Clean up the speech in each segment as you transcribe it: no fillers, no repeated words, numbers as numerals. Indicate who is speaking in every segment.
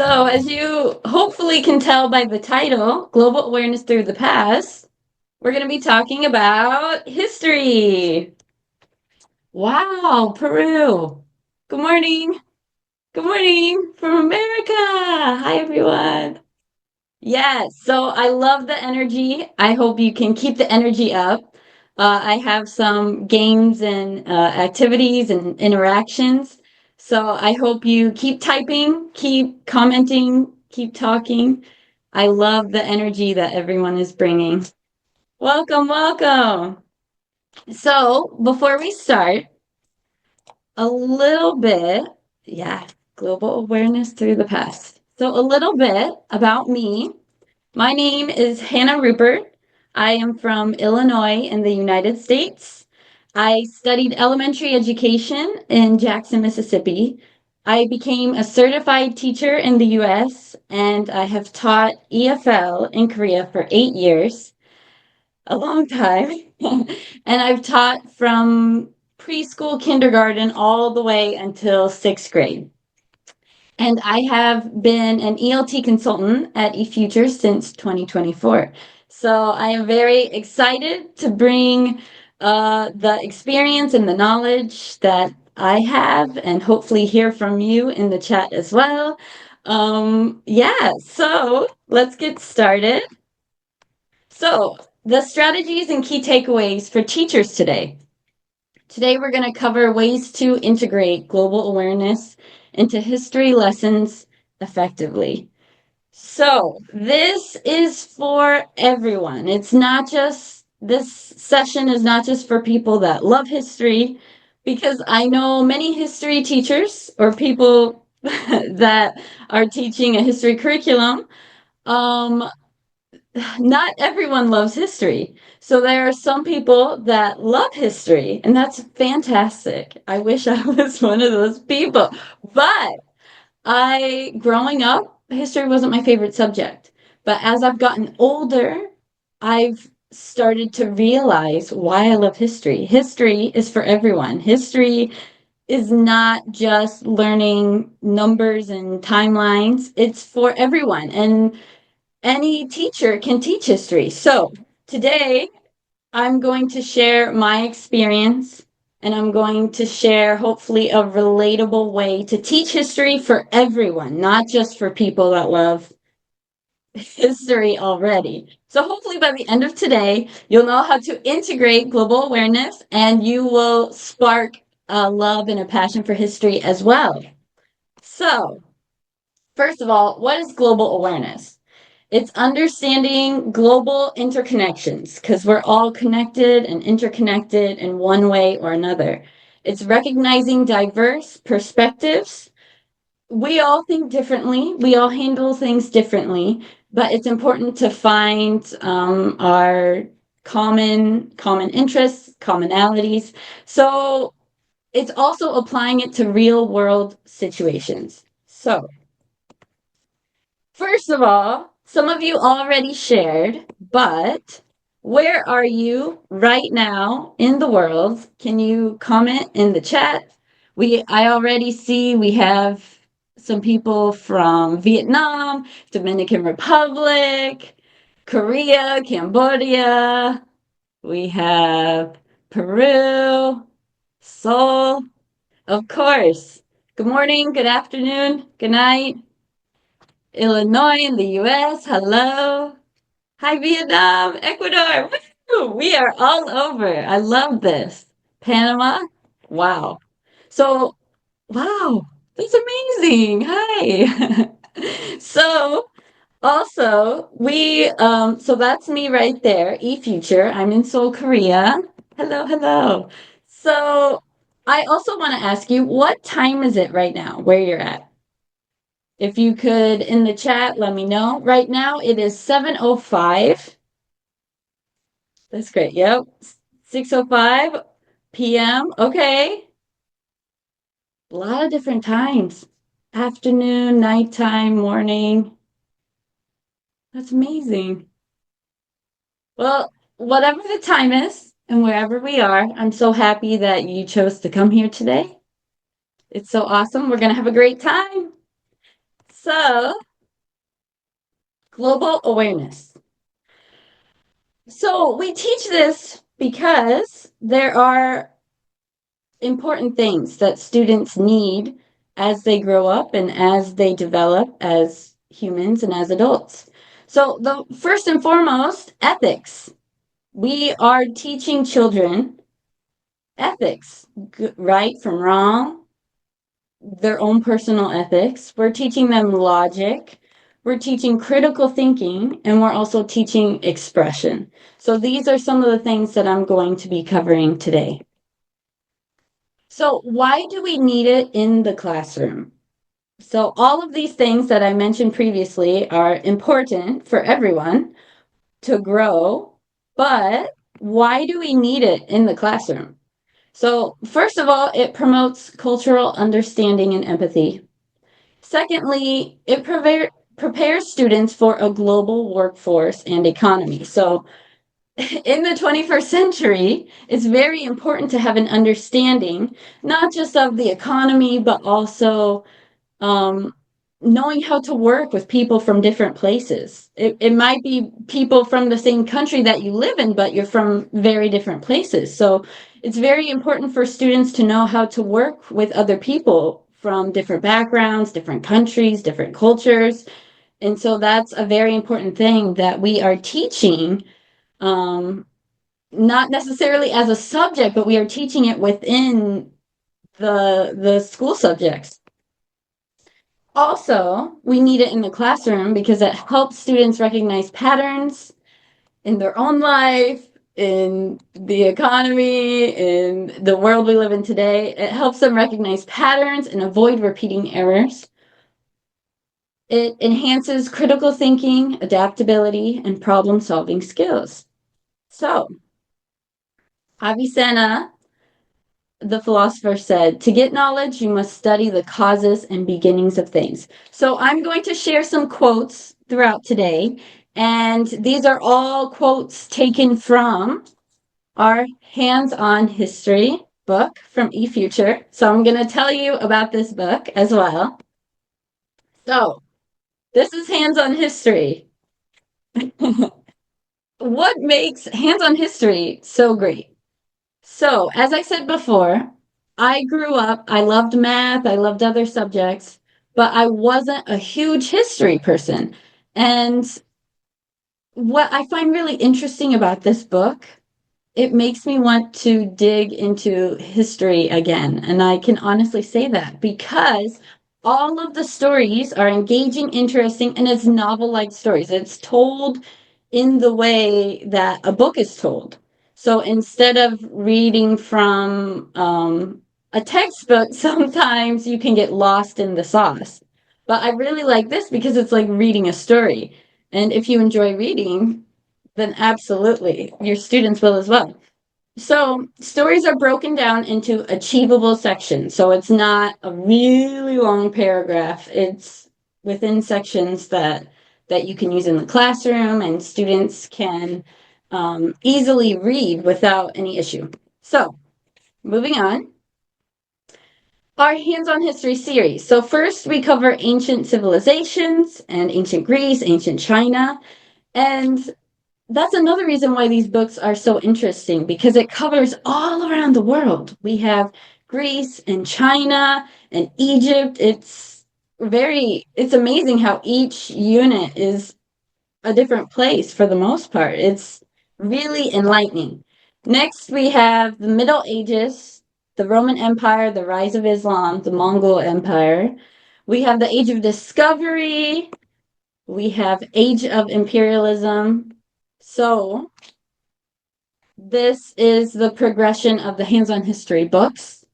Speaker 1: So, as you hopefully can tell by the title, Global Awareness Through the Past, we're going to be talking about history. Wow, Peru. Good morning. Good morning from America. Hi, everyone. Yes, so I love the energy. I hope you can keep the energy up. I have some games and activities and interactions. So I hope you keep typing, keep commenting, keep talking. I love the energy that everyone is bringing. Welcome, welcome. So before we start, a little bit, yeah, global awareness through the past. So a little bit about me. My name is Hannah Ruppert. I am from Illinois in the United States. I studied elementary education in Jackson, Mississippi. I became a certified teacher in the US, and I have taught EFL in Korea for 8 years, a long time. And I've taught from preschool, kindergarten, all the way until sixth grade. And I have been an ELT consultant at eFuture since 2024. So I am very excited to bring the experience and the knowledge that I have and hopefully hear from you in the chat as well. Yeah, so let's get started. So, the strategies and key takeaways for teachers today. Today, we're going to cover ways to integrate global awareness into history lessons effectively. So, this is for everyone. This session is not just for people that love history, because I know many history teachers or people that are teaching a history curriculum. Um, not everyone loves history. So there are some people that love history, and that's fantastic. I wish I was one of those people. But growing up, history wasn't my favorite subject. But as I've gotten older, I've started to realize why I love history. History is for everyone. History is not just learning numbers and timelines, it's for everyone. And any teacher can teach history. So today I'm going to share my experience and I'm going to share hopefully a relatable way to teach history for everyone, not just for people that love history already. So hopefully by the end of today, you'll know how to integrate global awareness and you will spark a love and a passion for history as well. So, first of all, what is global awareness? It's understanding global interconnections because we're all connected and interconnected in one way or another. It's recognizing diverse perspectives. We all think differently, we all handle things differently, but it's important to find our common interests, commonalities. So it's also applying it to real world situations. So first of all, some of you already shared, but where are you right now in the world? Can you comment in the chat? I already see we have some people from Vietnam, Dominican Republic, Korea, Cambodia. We have Peru, Seoul, of course. Good morning, good afternoon, good night. Illinois in the US. Hello. Hi, Vietnam, Ecuador. Woo! We are all over. I love this. Panama. Wow. So, wow, that's amazing. Hi. So, also, so that's me right there, eFuture. I'm in Seoul, Korea. Hello, hello. So, I also want to ask you, what time is it right now where you're at? If you could in the chat, let me know. Right now it is 7:05. That's great. Yep. 6:05 p.m. Okay. A lot of different times. Afternoon, nighttime, morning. That's amazing. Well, whatever the time is and wherever we are, I'm so happy that you chose to come here today. It's so awesome. We're going to have a great time. So, global awareness. So, we teach this because there are important things that students need as they grow up and as they develop as humans and as adults. So, the first and foremost, ethics. We are teaching children ethics, right from wrong, their own personal ethics. We're teaching them logic. We're teaching critical thinking, and we're also teaching expression. So these are some of the things that I'm going to be covering today. So why do we need it in the classroom? So all of these things that I mentioned previously are important for everyone to grow, but why do we need it in the classroom? So, first of all, it promotes cultural understanding and empathy. Secondly, it prepares students for a global workforce and economy. So, in the 21st century, it's very important to have an understanding, not just of the economy, but also um, knowing how to work with people from different places. It might be people from the same country that you live in, but you're from very different places. So it's very important for students to know how to work with other people from different backgrounds, different countries, different cultures. And so that's a very important thing that we are teaching, um, not necessarily as a subject, but we are teaching it within the school subjects. Also, we need it in the classroom because it helps students recognize patterns in their own life, in the economy, in the world we live in today. It helps them recognize patterns and avoid repeating errors. It enhances critical thinking, adaptability, and problem solving skills. So, Avicenna, the philosopher, said, to get knowledge, you must study the causes and beginnings of things. So I'm going to share some quotes throughout today, and these are all quotes taken from our hands-on history book from eFuture. So I'm going to tell you about this book as well. So this is hands-on history. What makes hands-on history so great? So, as I said before, I grew up, I loved math, I loved other subjects, but I wasn't a huge history person. And what I find really interesting about this book, it makes me want to dig into history again. And I can honestly say that because all of the stories are engaging, interesting, and it's novel-like stories. It's told in the way that a book is told. So instead of reading from a textbook, sometimes you can get lost in the sauce. But I really like this because it's like reading a story. And if you enjoy reading, then absolutely, your students will as well. So stories are broken down into achievable sections. So it's not a really long paragraph. It's within sections that you can use in the classroom and students can easily read without any issue. So moving on, our hands-on history series. So first we cover ancient civilizations and ancient Greece, ancient China, and that's another reason why these books are so interesting because it covers all around the world. We have Greece and China and Egypt. It's amazing how each unit is a different place for the most part. It's really enlightening. Next, we have the Middle Ages, the Roman Empire, the rise of Islam, the Mongol Empire. We have the Age of Discovery. We have Age of Imperialism. So, this is the progression of the hands-on history books.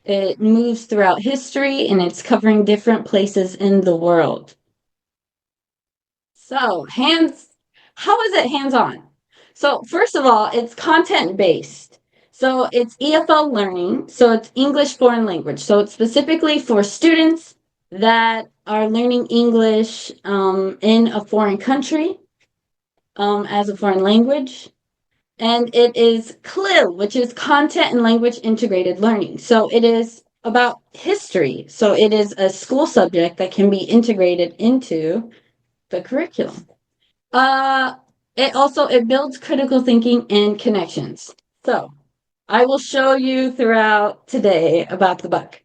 Speaker 1: It moves throughout history and it's covering different places in the world. So, how is it hands-on? So, first of all, it's content-based. So, it's EFL learning. So, it's English foreign language. So, it's specifically for students that are learning English in a foreign country as a foreign language. And it is CLIL, which is Content and Language Integrated Learning. So it is about history. So it is a school subject that can be integrated into the curriculum. Uh, it builds critical thinking and connections. So I will show you throughout today about the book.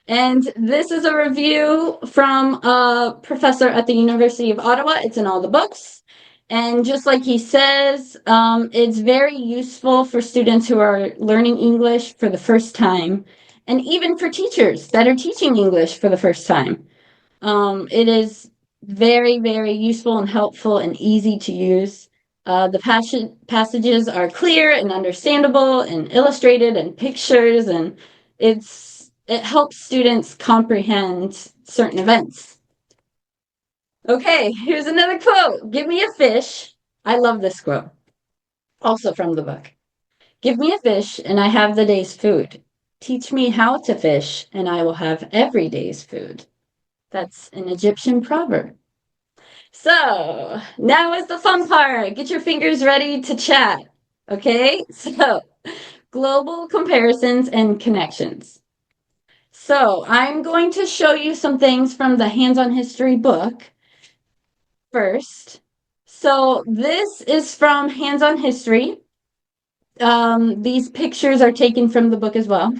Speaker 1: And this is a review from a professor at the University of Ottawa. It's in all the books. And just like he says, it's very useful for students who are learning English for the first time, and even for teachers that are teaching English for the first time. It is very, very useful and helpful and easy to use. The passages are clear and understandable and illustrated and pictures, and it helps students comprehend certain events. Okay, here's another quote. Give me a fish. I love this quote, also from the book. Give me a fish, and I have the day's food. Teach me how to fish, and I will have every day's food. That's an Egyptian proverb. So now is the fun part. Get your fingers ready to chat. Okay, so global comparisons and connections. So I'm going to show you some things from the Hands-on History book first. So this is from Hands-on History. These pictures are taken from the book as well.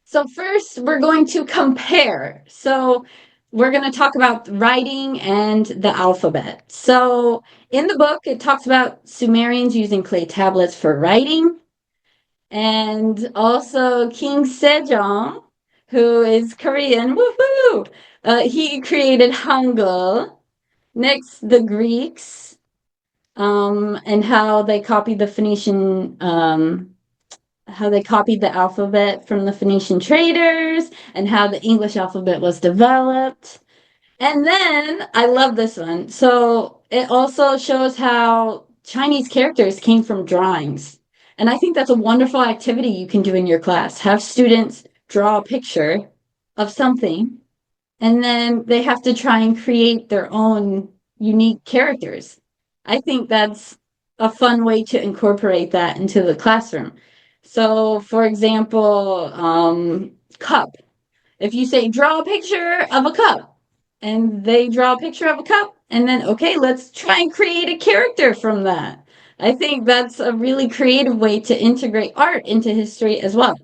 Speaker 1: So first, we're going to compare. So we're going to talk about writing and the alphabet. So in the book, it talks about Sumerians using clay tablets for writing, and also King Sejong, who is Korean, woohoo! He created Hangul. Next, the Greeks, and how they copied the alphabet from the Phoenician traders, and how the English alphabet was developed. And then I love this one. So it also shows how Chinese characters came from drawings. And I think that's a wonderful activity you can do in your class. Have students draw a picture of something, and then they have to try and create their own unique characters. I think that's a fun way to incorporate that into the classroom. So, for example, cup. If you say, draw a picture of a cup, and they draw a picture of a cup, and then, okay, let's try and create a character from that. I think that's a really creative way to integrate art into history as well.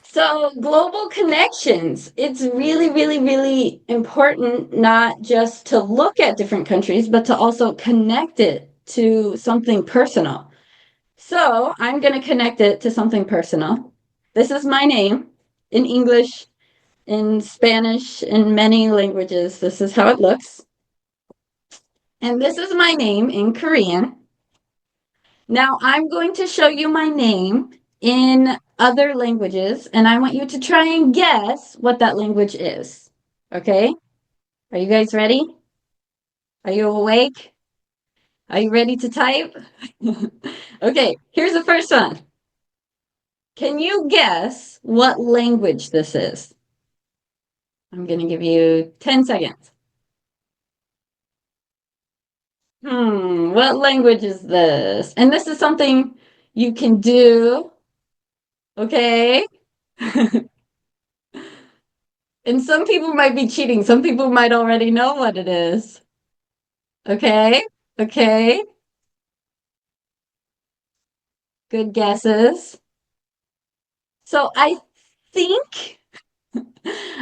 Speaker 1: So, global connections. It's really, really, really important not just to look at different countries, but to also connect it to something personal. So, I'm going to connect it to something personal. This is my name in English, in Spanish, in many languages. This is how it looks. And this is my name in Korean. Now, I'm going to show you my name in other languages, and I want you to try and guess what that language is. Okay? Are you guys ready? Are you awake? Are you ready to type? Okay, here's the first one. Can you guess what language this is? I'm going to give you 10 seconds. What language is this? And this is something you can do, okay? And some people might be cheating. Some people might already know what it is. Okay? Okay. Good guesses. So think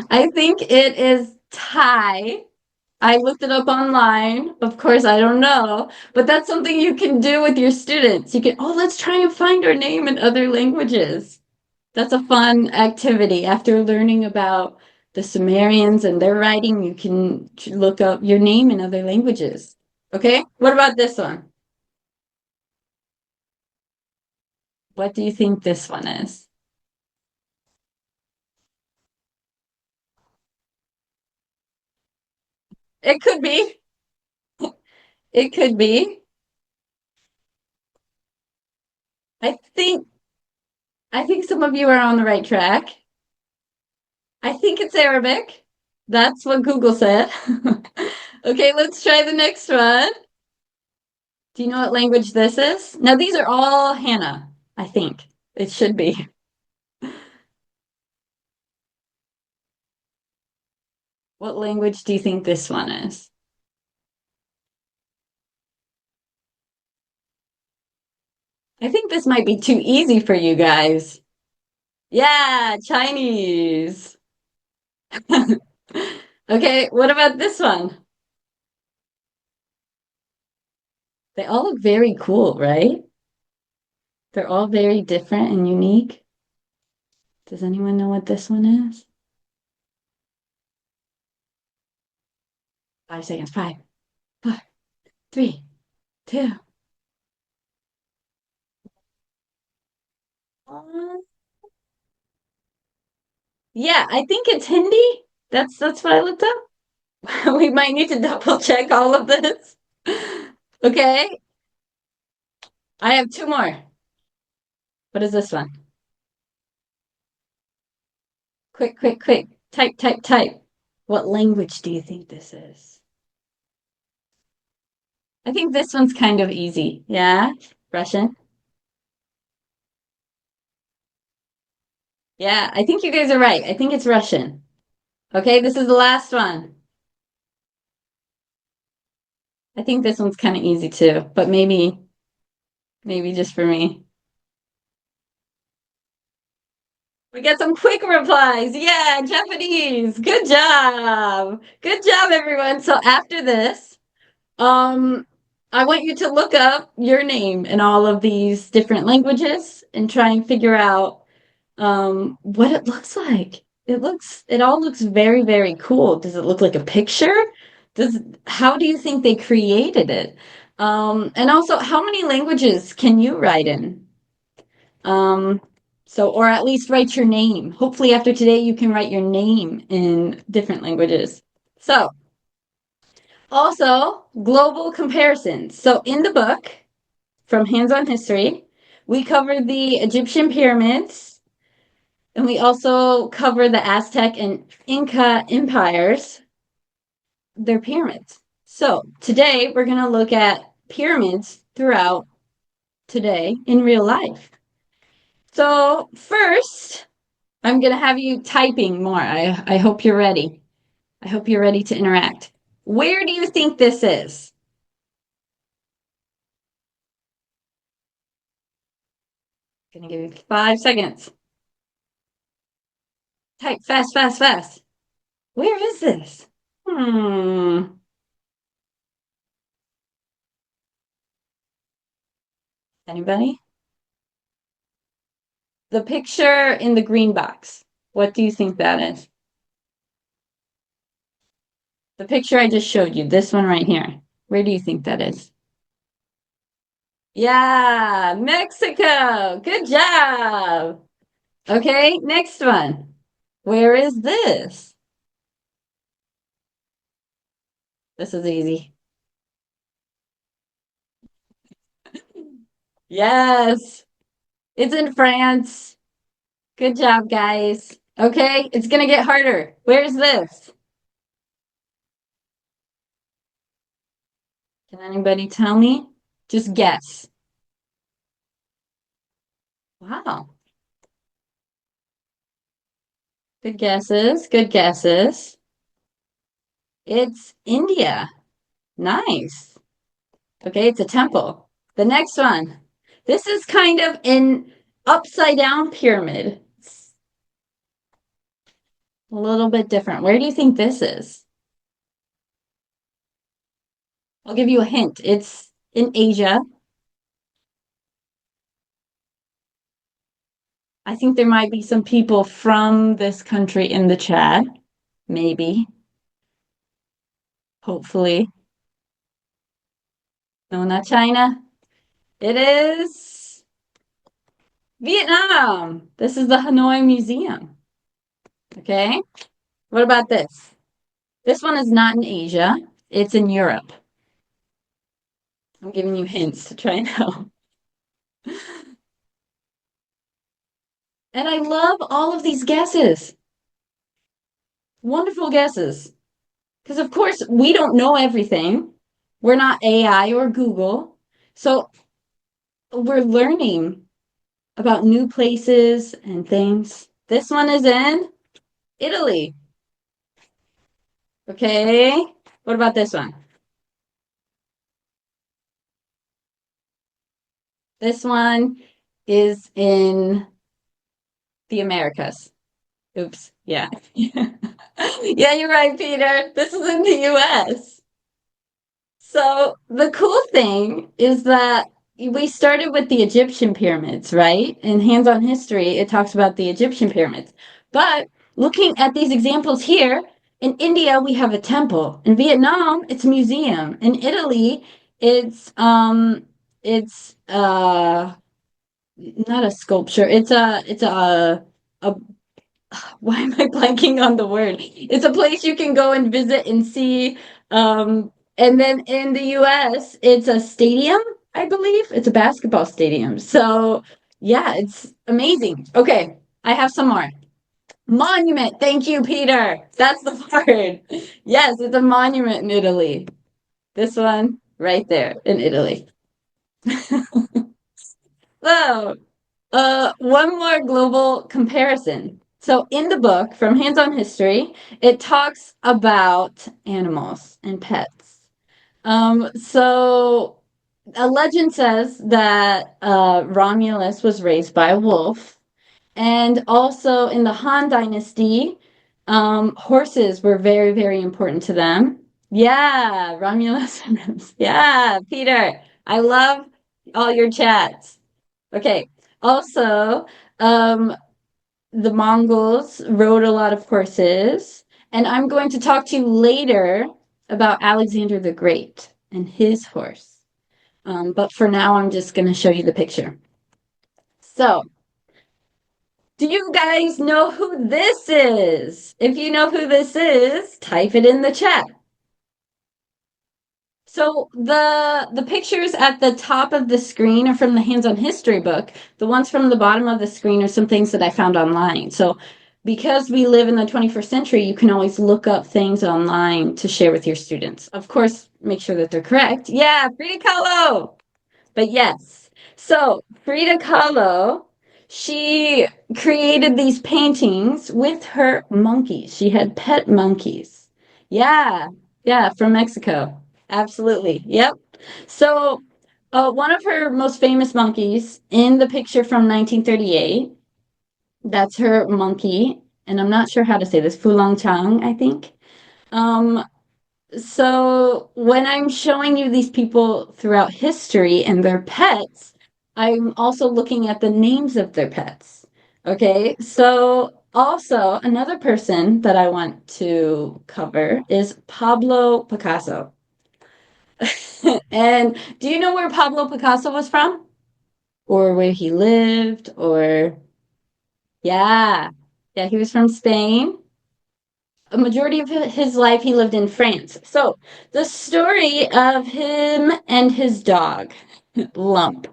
Speaker 1: I think it is Thai. I looked it up online. Of course, I don't know, but that's something you can do with your students. You can, oh, let's try and find our name in other languages. That's a fun activity. After learning about the Sumerians and their writing, you can look up your name in other languages. Okay? What about this one? What do you think this one is? It could be. It could be. I think I think some of you are on the right track. I think it's Arabic. That's what Google said. Okay, let's try the next one. Do you know what language this is? Now these are all Hannah, I think. It should be. What language do you think this one is? I think this might be too easy for you guys. Yeah, Chinese. Okay, what about this one? They all look very cool, right? They're all very different and unique. Does anyone know what this one is? 5 seconds. Five, four, three, two. Uh, yeah, I think it's Hindi. That's what I looked up. We might need to double check all of this. Okay, I have two more. What is this one? Quick, quick, quick. Type, type, type. What language do you think this is? I think this one's kind of easy. Yeah, Russian. Yeah, I think you guys are right. I think it's Russian. Okay, this is the last one. I think this one's kind of easy too, but maybe just for me. We got some quick replies. Yeah, Japanese. Good job. Good job, everyone. So after this, um, I want you to look up your name in all of these different languages and try and figure out what it looks like. It all looks very, very cool. Does it look like a picture? Does How do you think they created it? And also, how many languages can you write in? Um, or at least write your name. Hopefully, after today, you can write your name in different languages. So, also, global comparisons. So, in the book from Hands on History, we cover the Egyptian pyramids, and we also cover the Aztec and Inca empires, their pyramids. So, today, we're going to look at pyramids throughout today in real life. So, first, I'm going to have you typing more. I hope you're ready. I hope you're ready to interact. Where do you think this is? Going to give you 5 seconds. Type fast, fast, fast. Where is this? Hmm. Anybody? The picture in the green box. What do you think that is? The picture I just showed you, this one right here. Where do you think that is? Yeah, Mexico. Good job. Okay, next one. Where is this? This is easy. Yes, it's in France. Good job, guys. Okay, it's gonna get harder. Where's this? Can anybody tell me? Just guess. Wow. Good guesses. Good guesses. It's India. Nice. Okay, it's a temple. The next one. This is kind of an upside down pyramid. It's a little bit different. Where do you think this is? I'll give you a hint. It's in Asia. I think there might be some people from this country in the chat. Maybe. Hopefully. No, not China. It is Vietnam. This is the Hanoi Museum. Okay. What about this? This one is not in Asia. It's in Europe. I'm giving you hints to try and help. And I love all of these guesses. Wonderful guesses. Because, of course, we don't know everything. We're not AI or Google. So we're learning about new places and things. This one is in Italy. Okay. What about this one? This one is in the Americas. Oops. Yeah. Yeah, you're right, Peter. This is in the US. So the cool thing is that we started with the Egyptian pyramids, right? In Hands on History, it talks about the Egyptian pyramids. But looking at these examples here, in India we have a temple. In Vietnam, it's a museum. In Italy, it's not a sculpture. It's a why am I blanking on the word? It's a place you can go and visit and see. And then in the US, it's a stadium, I believe. It's a basketball stadium. So, yeah, it's amazing. Okay, I have some more. Monument. Thank you, Peter. That's the word. Yes, it's a monument in Italy. This one right there in Italy. So, one more global comparison. So, in the book from Hands on History, it talks about animals and pets. So, a legend says that Romulus was raised by a wolf, and also in the Han Dynasty, horses were very, very important to them. Yeah, Romulus and Remus. Yeah, Peter, I love all your chats. Okay. Also, um, the Mongols rode a lot of horses, and I'm going to talk to you later about Alexander the Great and his horse. But for now, I'm just going to show you the picture. So, do you guys know who this is? If you know who this is, type it in the chat. So the pictures at the top of the screen are from the Hands on History book. The ones from the bottom of the screen are some things that I found online. So because we live in the 21st century, you can always look up things online to share with your students. Of course, make sure that they're correct. Yeah, Frida Kahlo. But yes, so Frida Kahlo, she created these paintings with her monkeys. She had pet monkeys. Yeah, yeah, from Mexico. Absolutely. Yep. So, one of her most famous monkeys in the picture from 1938, that's her monkey, and I'm not sure how to say this, Fulong Chang, I think. Um, so when I'm showing you these people throughout history and their pets, I'm also looking at the names of their pets. Okay, so also another person that I want to cover is Pablo Picasso. And do you know where Pablo Picasso was from? Or where he lived? Or, yeah, yeah, he was from Spain. A majority of his life he lived in France. So the story of him and his dog, Lump.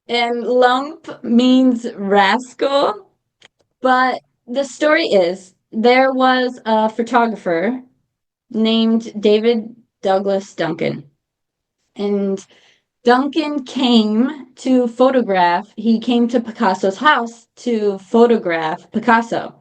Speaker 1: And Lump means rascal, but the story is there was a photographer named David Douglas Duncan. And Duncan came to photograph, he came to Picasso's house to photograph Picasso.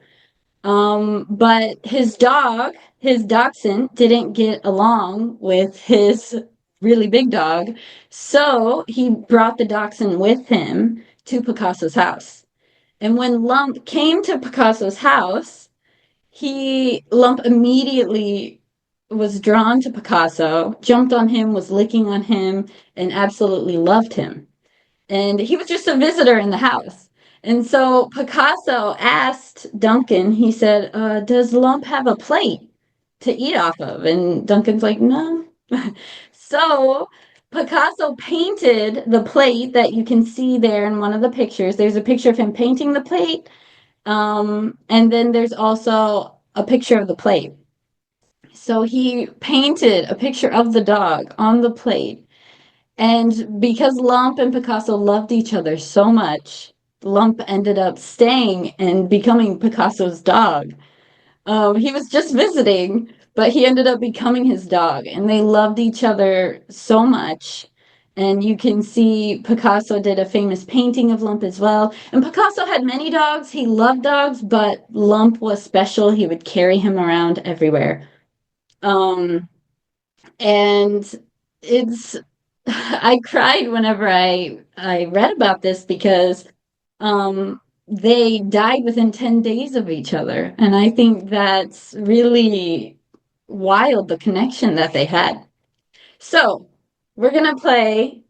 Speaker 1: But his dachshund, didn't get along with his really big dog, so he brought the dachshund with him to Picasso's house. And when Lump came to Picasso's house, Lump immediately was drawn to Picasso, jumped on him, was licking on him, and absolutely loved him. And he was just a visitor in the house. And so Picasso asked Duncan, he said, does Lump have a plate to eat off of? And Duncan's like, no. So Picasso painted the plate that you can see there in one of the pictures. There's a picture of him painting the plate. And then there's also a picture of the plate. So he painted a picture of the dog on the plate. And because Lump and Picasso loved each other so much, Lump ended up staying and becoming Picasso's dog. He was just visiting, but he ended up becoming his dog, and they loved each other so much. And you can see Picasso did a famous painting of Lump as well. And Picasso had many dogs. He loved dogs, but Lump was special. He would carry him around everywhere. Um, and it's I cried whenever I read about this because they died within 10 days of each other. And I think that's really wild, the connection that they had. So, we're going to play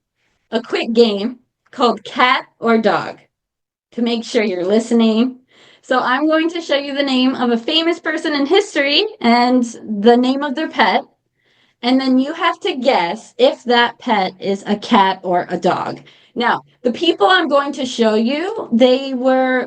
Speaker 1: a quick game called Cat or Dog to make sure you're listening. So, I'm going to show you the name of a famous person in history and the name of their pet. And then you have to guess if that pet is a cat or a dog. Now, the people I'm going to show you,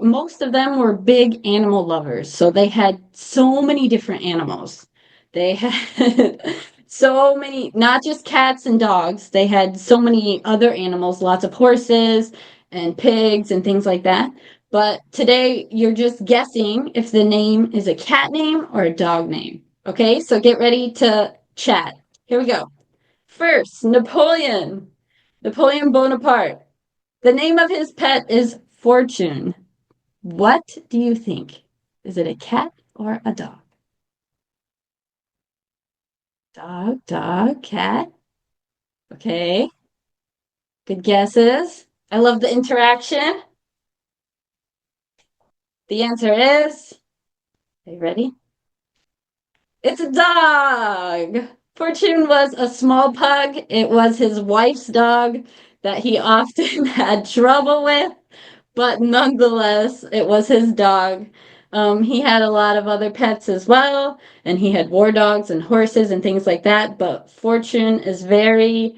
Speaker 1: most of them were big animal lovers. So they had so many different animals. They had so many, not just cats and dogs, they had so many other animals, lots of horses and pigs and things like that. But today you're just guessing if the name is a cat name or a dog name. Okay, so get ready to chat. Here we go. First, Napoleon. Napoleon Bonaparte. The name of his pet is Fortune. What do you think? Is it a cat or a dog? Dog, dog, cat. Okay. Good guesses. I love the interaction. The answer is, are you ready? It's a dog. Fortune was a small pug. It was his wife's dog that he often had trouble with, but nonetheless, it was his dog. He had a lot of other pets as well, and he had war dogs and horses and things like that. But Fortune is very,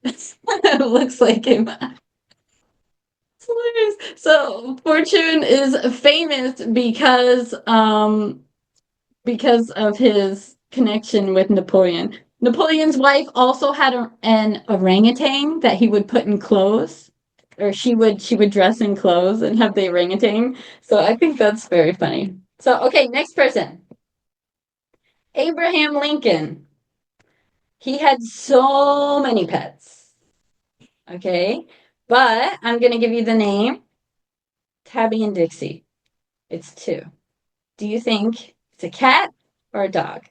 Speaker 1: it looks like him. It's hilarious. So Fortune is famous because of his connection with Napoleon. Napoleon's wife also had an orangutan that he would put in clothes, or she would dress in clothes and have the orangutan. So I think that's very funny. So okay, next person. Abraham Lincoln. He had so many pets. Okay, but I'm gonna give you the name Tabby and Dixie. It's two. Do you think it's a cat or a dog?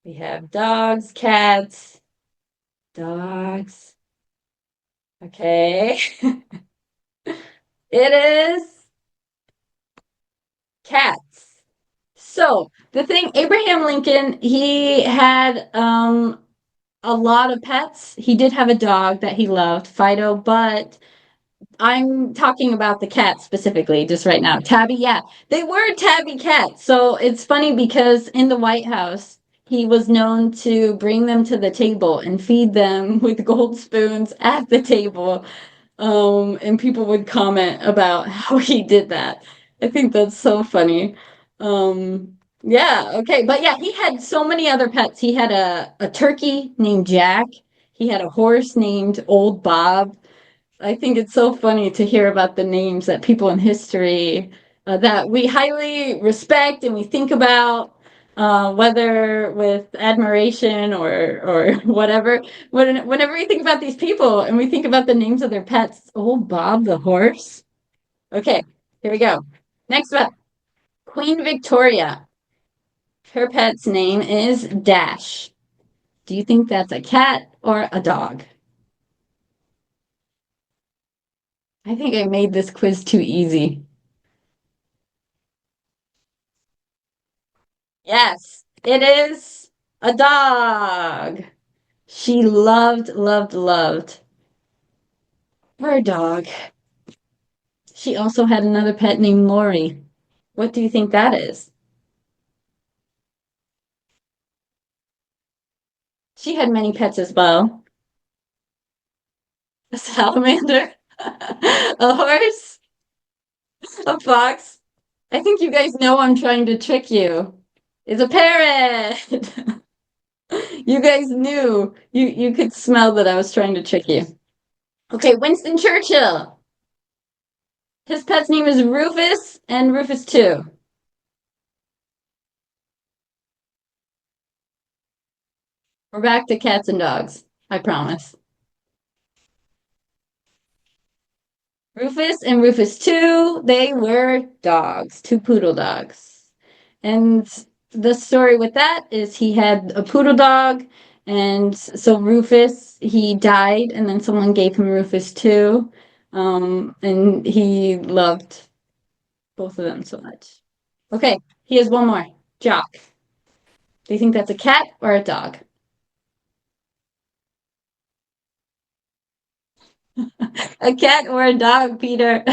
Speaker 1: We have dogs, cats, dogs. Okay. It is cats. So the thing, Abraham Lincoln, he had a lot of pets. He did have a dog that he loved, Fido, but I'm talking about the cat specifically just right now. Tabby, yeah. They were tabby cats. So it's funny because in the White House, he was known to bring them to the table and feed them with gold spoons at the table. And people would comment about how he did that. I think that's so funny. Yeah, okay. But yeah, he had so many other pets. He had a turkey named Jack. He had a horse named Old Bob. I think it's so funny to hear about the names that people in history that we highly respect and we think about, whether with admiration or whatever. Whenever we think about these people and we think about the names of their pets, old Bob the horse. Okay, here we go. Next up, Queen Victoria. Her pet's name is Dash. Do you think that's a cat or a dog? I think I made this quiz too easy. Yes, it is a dog. She loved, loved, loved her dog. She also had another pet named Lori. What do you think that is? She had many pets as well. A salamander, a horse, a fox. I think you guys know I'm trying to trick you. It's a parrot. You guys knew. You could smell that I was trying to trick you. Okay, Winston Churchill. His pet's name is Rufus and Rufus too. We're back to cats and dogs. I promise. Rufus and Rufus 2, they were dogs, two poodle dogs. And the story with that is he had a poodle dog, and so Rufus, he died, and then someone gave him Rufus 2, and he loved both of them so much. Okay, here's one more. Jock. Do you think that's a cat or a dog? A cat or a dog, Peter?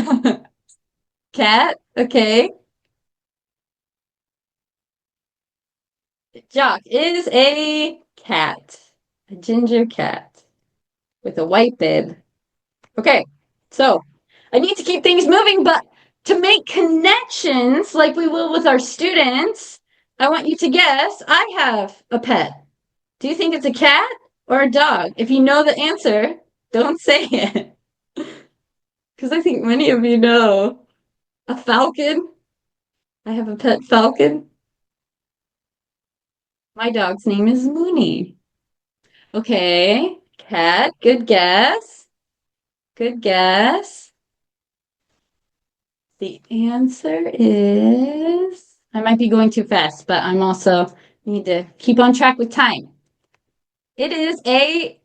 Speaker 1: Cat? Okay. Jock is a cat. A ginger cat with a white bib. Okay, so I need to keep things moving, but to make connections like we will with our students, I want you to guess. I have a pet. Do you think it's a cat or a dog? If you know the answer, don't say it. Because I think many of you know. A falcon? I have a pet falcon. My dog's name is Mooney. Okay, cat, good guess. Good guess. The answer is, I might be going too fast, but I'm also need to keep on track with time. It is a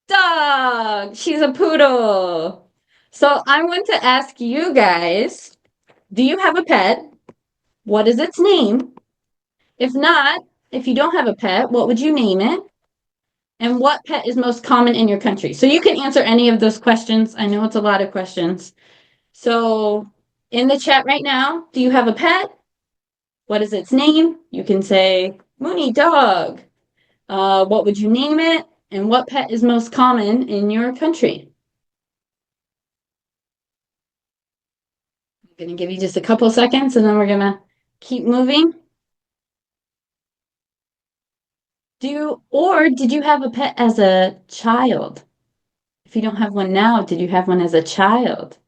Speaker 1: dog. She's a poodle. So I'm going to ask you guys, do you have a pet? What is its name? If not, if you don't have a pet, what would you name it? And what pet is most common in your country? So you can answer any of those questions. I know it's a lot of questions. So in the chat right now, do you have a pet? What is its name? You can say Mooney dog. What would you name it? And what pet is most common in your country? I'm going to give you just a couple seconds and then we're going to keep moving. Did you have a pet as a child? If you don't have one now, did you have one as a child?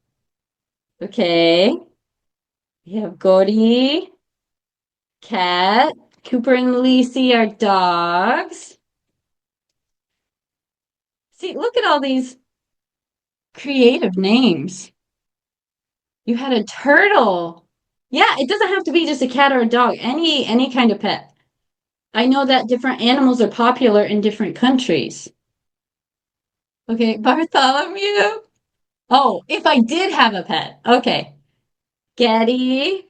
Speaker 1: Okay. We have Gordy, cat. Cooper and Lacey are dogs. See, look at all these creative names. You had a turtle. Yeah, it doesn't have to be just a cat or a dog. Any kind of pet. I know that different animals are popular in different countries. Okay, Bartholomew. Oh, if I did have a pet. Okay. Getty.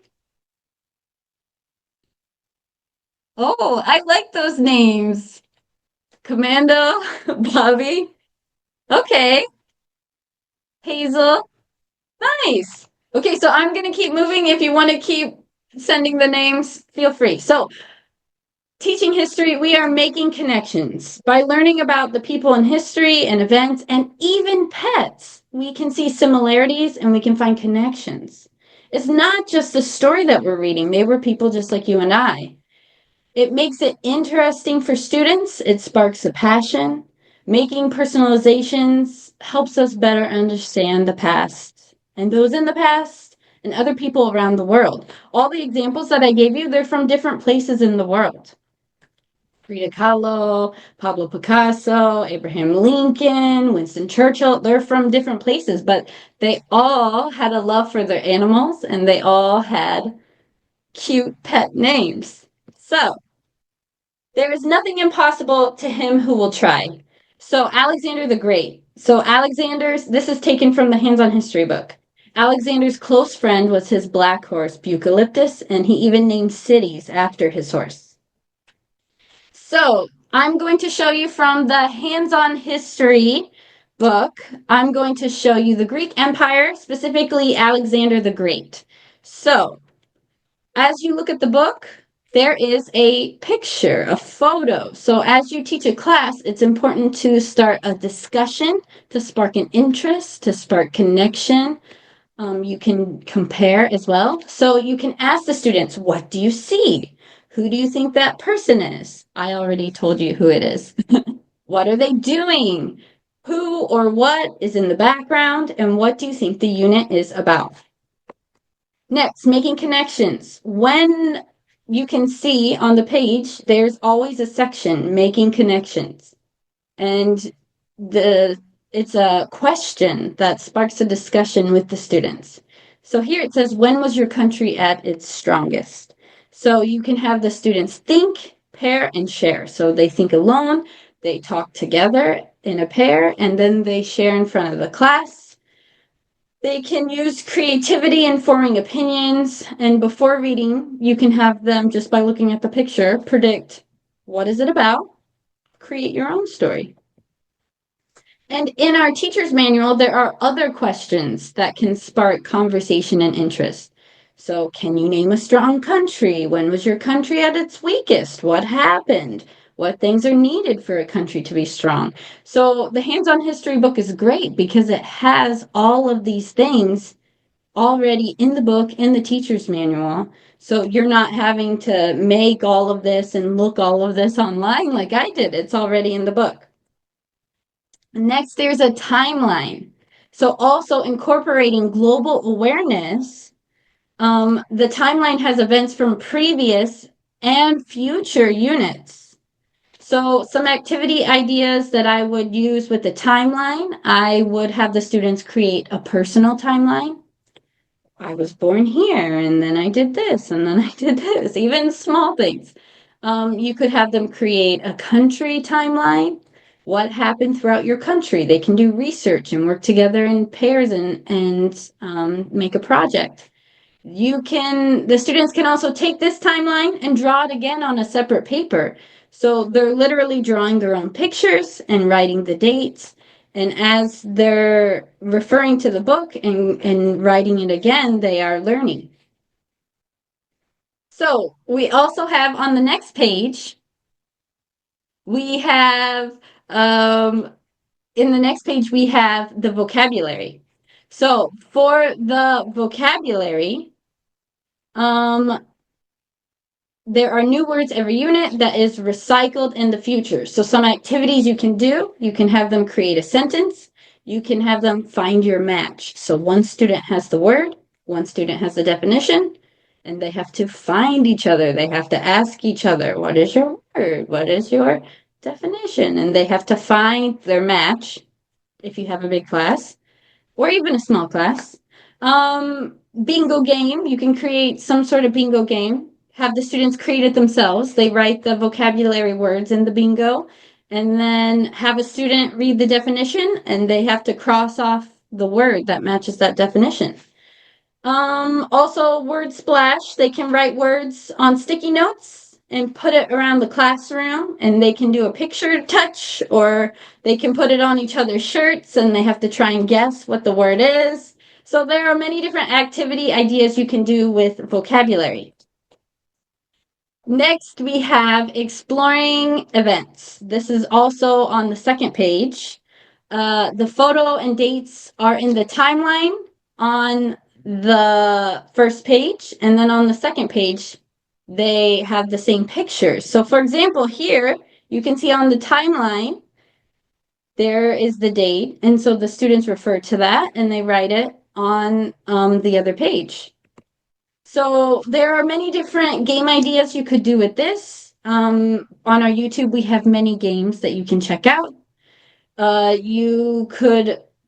Speaker 1: Oh, I like those names. Commando, Bobby. Okay. Hazel. Nice. Okay, so I'm going to keep moving. If you want to keep sending the names, feel free. So, teaching history, we are making connections. By learning about the people in history and events and even pets, we can see similarities and we can find connections. It's not just a story that we're reading, they were people just like you and I. It makes it interesting for students, it sparks a passion. Making personalizations helps us better understand the past and those in the past and other people around the world. All the examples that I gave you, they're from different places in the world. Frida Kahlo, Pablo Picasso, Abraham Lincoln, Winston Churchill, they're from different places, but they all had a love for their animals and they all had cute pet names. So, there is nothing impossible to him who will try. So, Alexander the Great. So, this is taken from the Hands on History book. Alexander's close friend was his black horse, Eucalyptus, and he even named cities after his horse. So, I'm going to show you from the Hands on History book. I'm going to show you the Greek Empire, specifically Alexander the Great. So, as you look at the book, there is a picture, a photo. So as you teach a class, it's important to start a discussion, to spark an interest, to spark connection. You can compare as well. So you can ask the students, what do you see? Who do you think that person is? I already told you who it is. What are they doing? Who or what is in the background? And what do you think the unit is about? Next, making connections. When you can see on the page, there's always a section, making connections. And the it's a question that sparks a discussion with the students. So here it says, when was your country at its strongest? So you can have the students think, pair, and share. So they think alone, they talk together in a pair, and then they share in front of the class. They can use creativity in forming opinions, and before reading, you can have them, just by looking at the picture, predict what is it about, create your own story. And in our teacher's manual, there are other questions that can spark conversation and interest. So, can you name a strong country? When was your country at its weakest? What happened? What things are needed for a country to be strong? So, the hands on history book is great because it has all of these things already in the book, in the teacher's manual. So, you're not having to make all of this and look all of this online like I did. It's already in the book. Next, there's a timeline. So also incorporating global awareness, the timeline has events from previous and future units. So some activity ideas that I would use with the timeline, I would have the students create a personal timeline. I was born here, and then I did this, and then I did this, even small things. You could have them create a country timeline. What happened throughout your country? They can do research and work together in pairs and make a project. The students can also take this timeline and draw it again on a separate paper. So they're literally drawing their own pictures and writing the dates. And as they're referring to the book and writing it again, they are learning. So we also have on the next page, we have, in the next page, we have the vocabulary. So for the vocabulary, there are new words every unit that is recycled in the future. So some activities you can do, you can have them create a sentence, you can have them find your match. So one student has the word, one student has the definition, and they have to find each other. They have to ask each other, what is your word? What is your definition? And they have to find their match if you have a big class or even a small class. Bingo game, you can create some sort of bingo game. Have the students create it themselves. They write the vocabulary words in the bingo, and then have a student read the definition, and they have to cross off the word that matches that definition. Also, word splash, they can write words on sticky notes and put it around the classroom, and they can do a picture touch, or they can put it on each other's shirts and they have to try and guess what the word is. So there are many different activity ideas you can do with vocabulary. Next, we have exploring events. This is also on the second page. The photo and dates are in the timeline on the first page, and then on the second page, they have the same pictures. So for example, here, you can see on the timeline, there is the date, and so the students refer to that, and they write it on the other page. So there are many different game ideas you could do with this. On our YouTube, we have many games that you can check out.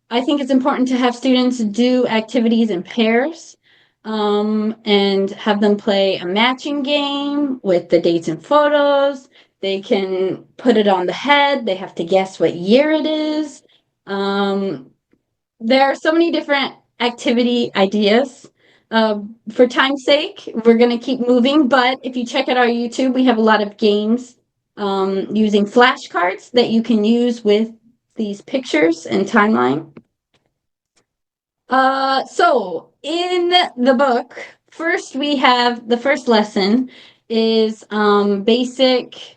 Speaker 1: I think it's important to have students do activities in pairs, and have them play a matching game with the dates and photos. They can put it on the head. They have to guess what year it is. There are so many different activity ideas. For time's sake, we're going to keep moving, but if you check out our YouTube, we have a lot of games using flashcards that you can use with these pictures and timeline. So in the book, first we have the first lesson is basic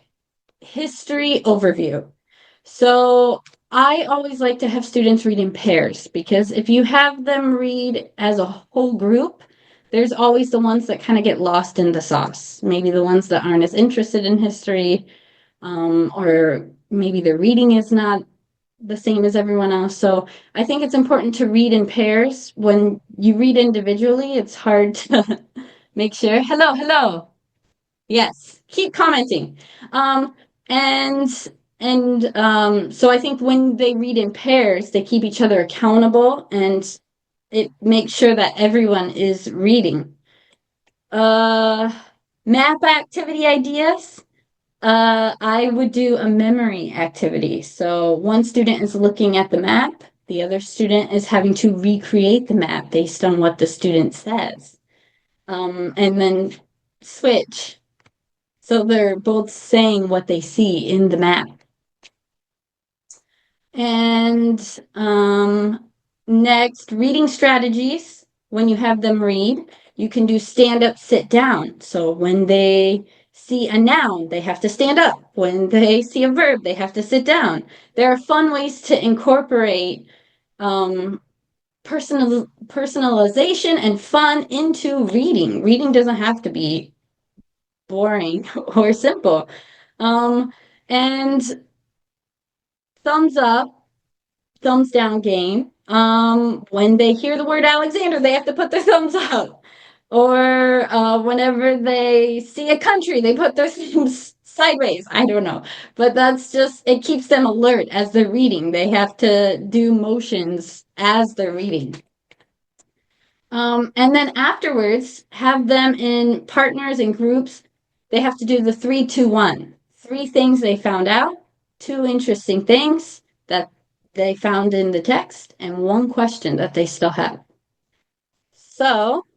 Speaker 1: history overview. So I always like to have students read in pairs, because if you have them read as a whole group, there's always the ones that kind of get lost in the sauce. Maybe the ones that aren't as interested in history, or maybe their reading is not the same as everyone else. So I think it's important to read in pairs. When you read individually, it's hard to make sure. Hello, hello. Yes, keep commenting. Um, and so I think when they read in pairs, they keep each other accountable and it makes sure that everyone is reading. Uh, Map activity ideas. I would do a memory activity. So one student is looking at the map, the other student is having to recreate the map based on what the student says. And then switch. So they're both saying what they see in the map. And next, reading strategies. When you have them read, you can do stand up, sit down. So when they see a noun, they have to stand up. When they see a verb, they have to sit down. There are fun ways to incorporate um, personalization and fun into reading. Reading doesn't have to be boring or simple. Um, and thumbs up, thumbs down game. When they hear the word Alexander, they have to put their thumbs up. Or whenever they see a country, they put their thumbs sideways. I don't know. But that's just, it keeps them alert as they're reading. They have to do motions as they're reading. And then afterwards, have them in partners and groups. They have to do the 3, 2, 1. 3 things they found out, 2 interesting things that they found in the text, and 1 question that they still have. So,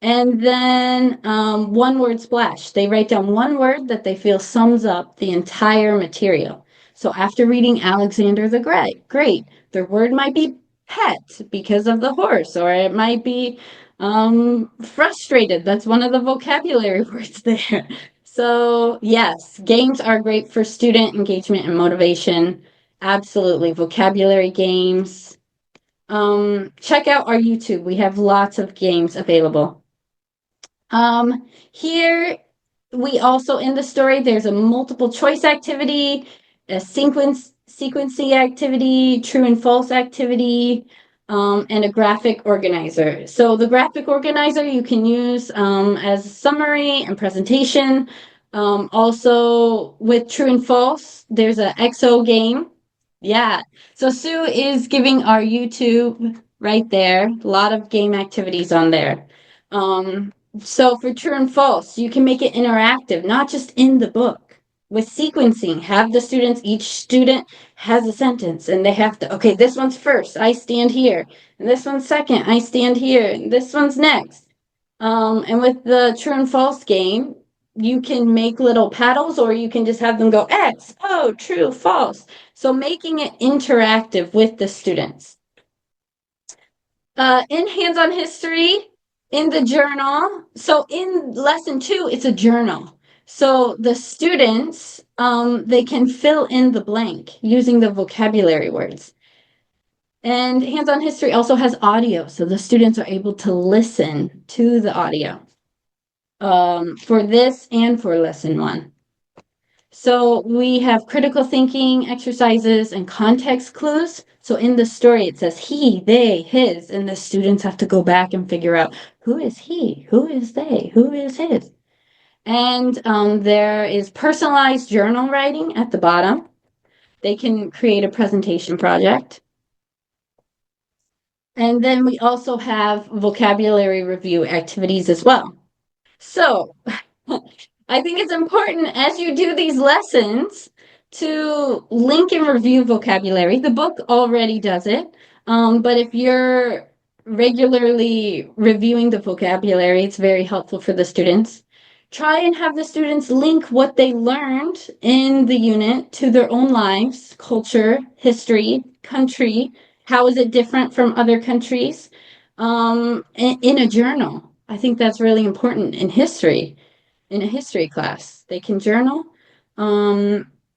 Speaker 1: and then 1 word splash. They write down 1 word that they feel sums up the entire material. So after reading Alexander the Great, their word might be pet because of the horse, or it might be frustrated. That's one of the vocabulary words there. So yes, games are great for student engagement and motivation. Absolutely. Vocabulary games. Check out our YouTube. We have lots of games available. Here we also in the story there's a multiple choice activity, a sequencing activity, true and false activity, and a graphic organizer. So the graphic organizer you can use as a summary and presentation. Also with true and false, there's a XO game. Yeah. So Sue is giving our YouTube right there. A lot of game activities on there. So for true and false, you can make it interactive, not just in the book. With sequencing, have the students, each student has a sentence and they have to, okay, this one's first, I stand here. And this one's second, I stand here. And this one's next. And with the true and false game, you can make little paddles or you can just have them go X, oh, true, false. So making it interactive with the students. In hands-on history, in the journal. So in lesson 2, it's a journal. So the students, they can fill in the blank using the vocabulary words. And hands-on history also has audio, so the students are able to listen to the audio for this and for lesson 1. So we have critical thinking exercises and context clues. So in the story, it says he, they, his, and the students have to go back and figure out who is he, who is they, who is his. And there is personalized journal writing at the bottom. They can create a presentation project. And then we also have vocabulary review activities as well. So I think it's important as you do these lessons to link and review vocabulary. The book already does it, but if you're regularly reviewing the vocabulary, it's very helpful for the students. Try and have the students link what they learned in the unit to their own lives, culture, history, country. How is it different from other countries? In a journal. I think that's really important in history, in a history class. They can journal.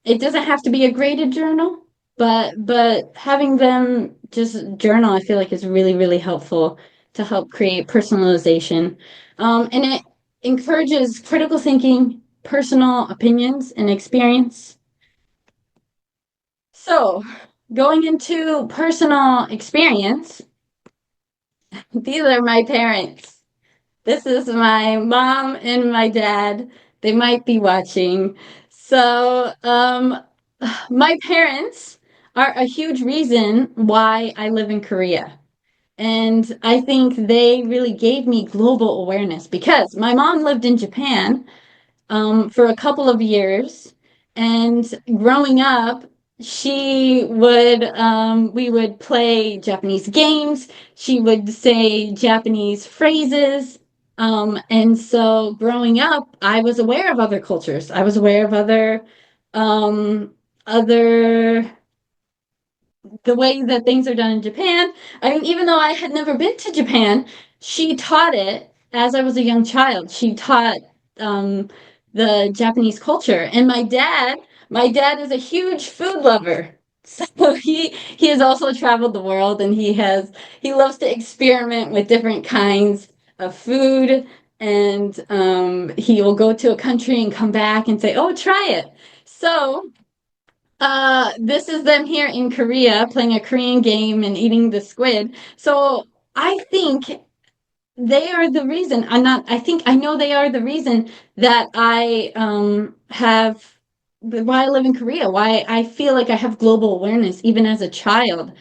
Speaker 1: It doesn't have to be a graded journal, but having them just journal, I feel like is really, really helpful to help create personalization. And it encourages critical thinking, personal opinions, and experience. So, going into personal experience, these are my parents. This is my mom and my dad. They might be watching. So, my parents are a huge reason why I live in Korea. And I think they really gave me global awareness because my mom lived in Japan for a couple of years. And growing up, we would play Japanese games. She would say Japanese phrases. And so growing up, I was aware of other cultures. I was aware of um, other the way that things are done in Japan. I mean, even though I had never been to Japan, she taught it as I was a young child. She taught um, the Japanese culture, and my dad is a huge food lover. So he has also traveled the world, and he loves to experiment with different kinds of food. And he will go to a country and come back and say, "Oh, try it." So this is them here in Korea playing a Korean game and eating the squid. So I think they are the reason. I think I know they are the reason that I have why I live in Korea, why I feel like I have global awareness even as a child.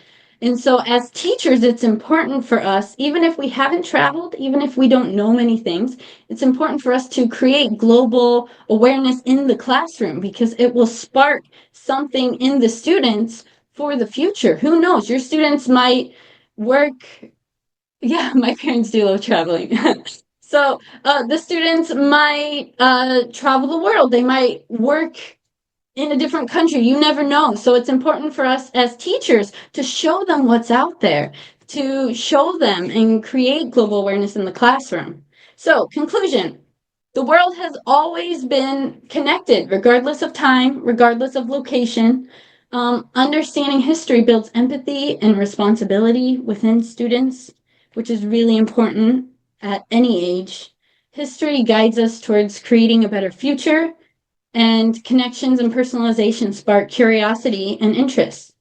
Speaker 1: And so as teachers, it's important for us, even if we haven't traveled, even if we don't know many things, it's important for us to create global awareness in the classroom because it will spark something in the students for the future. Who knows? Your students might work. Yeah, my parents do love traveling. So the students might travel the world. They might work in a different country. You never know. So it's important for us as teachers to show them what's out there, to show them and create global awareness in the classroom. So, conclusion. The world has always been connected, regardless of time, regardless of location. Understanding history builds empathy and responsibility within students, which is really important at any age. History guides us towards creating a better future, and connections and personalization spark curiosity and interest.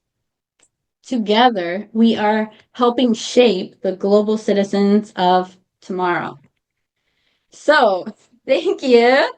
Speaker 1: Together, we are helping shape the global citizens of tomorrow. So, thank you.